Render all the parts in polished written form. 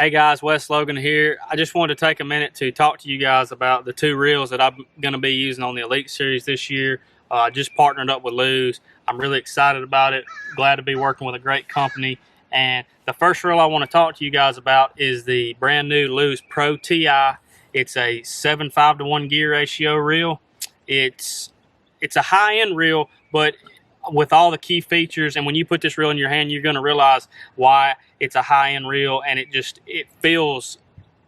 Hey guys, Wes Logan here. I just wanted to take a minute to talk to you guys about the two reels that I'm going to be using on the Elite Series this year. I just partnered up with LEWS. I'm really excited about it. Glad to be working with a great company. And the first reel I want to talk to you guys about is the brand new LEWS Protea. It's a 7:5 to 1 gear ratio reel. It's a high-end reel, but with all the key features, and when you put this reel in your hand, you're going to realize why it's a high-end reel, and it feels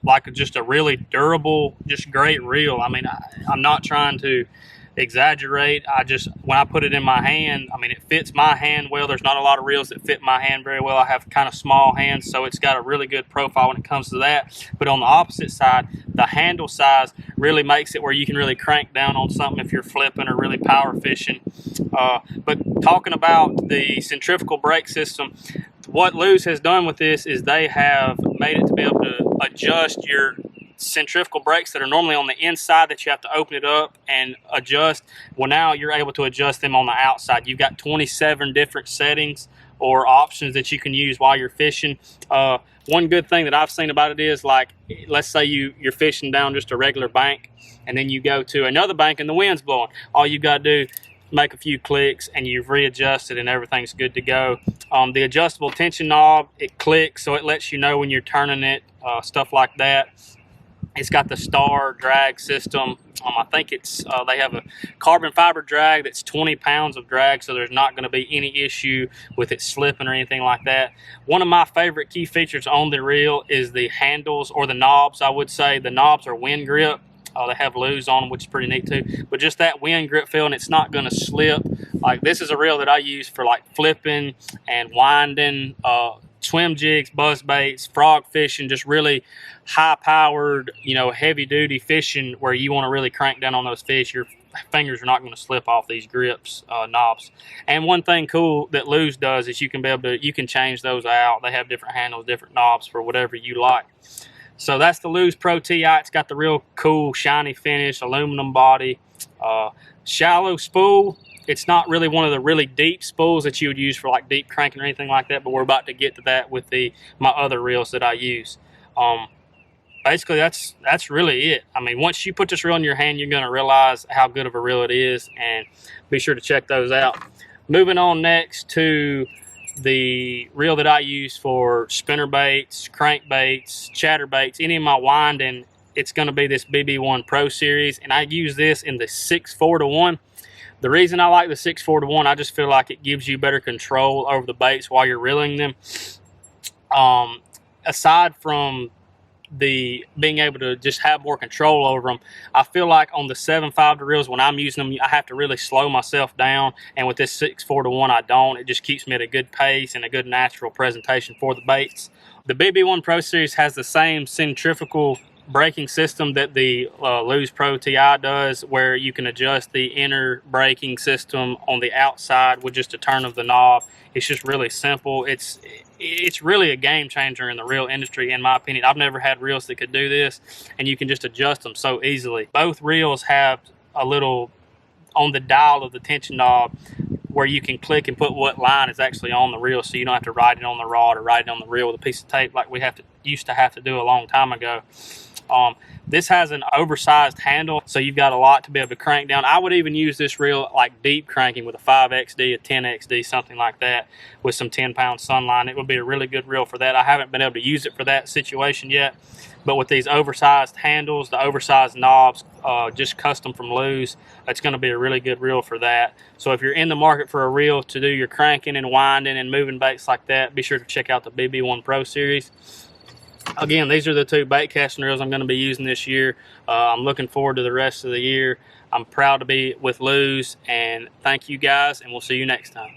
like just a really durable, just great reel. I mean, I'm not trying to exaggerate. When I put it in my hand, I mean, it fits my hand well. There's not a lot of reels that fit my hand very well. I have kind of small hands, so it's got a really good profile when it comes to that. But on the opposite side, the handle size really makes it where you can really crank down on something if you're flipping or really power fishing. But talking about the centrifugal brake system, what LEWS has done with this is they have made it to be able to adjust your centrifugal brakes that are normally on the inside that you have to open it up and adjust. Well, now you're able to adjust them on the outside. You've got 27 different settings or options that you can use while you're fishing. One good thing that I've seen about it is, like, let's say you're fishing down just a regular bank, and then you go to another bank and the wind's blowing. All you got to do, make a few clicks, and you've readjusted and everything's good to go. The adjustable tension knob, it clicks, so it lets you know when you're turning it, stuff like that. It's got the star drag system. I think they have a carbon fiber drag that's 20 pounds of drag, so there's not going to be any issue with it slipping or anything like that. One of my favorite key features on the reel is the handles, or the knobs, I would say. The knobs are wind grip. They have LEWS on them, which is pretty neat too. But just that wind grip feel, and it's not going to slip. Like, this is a reel that I use for like flipping and winding, swim jigs, buzz baits, frog fishing, just really high-powered, heavy-duty fishing where you want to really crank down on those fish. Your fingers are not going to slip off these grips, knobs. And one thing cool that LEWS does is you can change those out. They have different handles, different knobs for whatever you like. So that's the LEWS Protea. It's got the real cool shiny finish, aluminum body, shallow spool. It's not really one of the really deep spools that you would use for like deep cranking or anything like that, but we're about to get to that with my other reels that I use. Basically, that's really it. I mean, once you put this reel in your hand, you're going to realize how good of a reel it is, and be sure to check those out. Moving on next to the reel that I use for spinner baits, crankbaits, chatterbaits, any of my winding, it's going to be this BB1 Pro series, and I use this in the 6:4 to 1. The reason I like the 6:4 to 1, I just feel like it gives you better control over the baits while you're reeling them. Aside from the being able to just have more control over them, I feel like on the 7.5 to reels, when I'm using them, I have to really slow myself down, and with this 6:4 to 1, I don't. It just keeps me at a good pace and a good natural presentation for the baits. The BB1 Pro series has the same centrifugal braking system that the LEWS Protea does, where you can adjust the inner braking system on the outside with just a turn of the knob. It's just really simple. It's really a game changer in the reel industry, in my opinion. I've never had reels that could do this, and you can just adjust them so easily. Both reels have a little on the dial of the tension knob where you can click and put what line is actually on the reel, so you don't have to write it on the rod or write it on the reel with a piece of tape like we used to have to do a long time ago. This has an oversized handle, so you've got a lot to be able to crank down. I would even use this reel like deep cranking with a 5XD, a 10XD, something like that, with some 10-pound sunline. It would be a really good reel for that. I haven't been able to use it for that situation yet, but with these oversized handles, the oversized knobs, just custom from LEWS, it's going to be a really good reel for that. So if you're in the market for a reel to do your cranking and winding and moving baits like that, be sure to check out the BB1 Pro series. Again, these are the two bait casting reels I'm going to be using this year. I'm looking forward to the rest of the year. I'm proud to be with LEWS, and thank you guys, and we'll see you next time.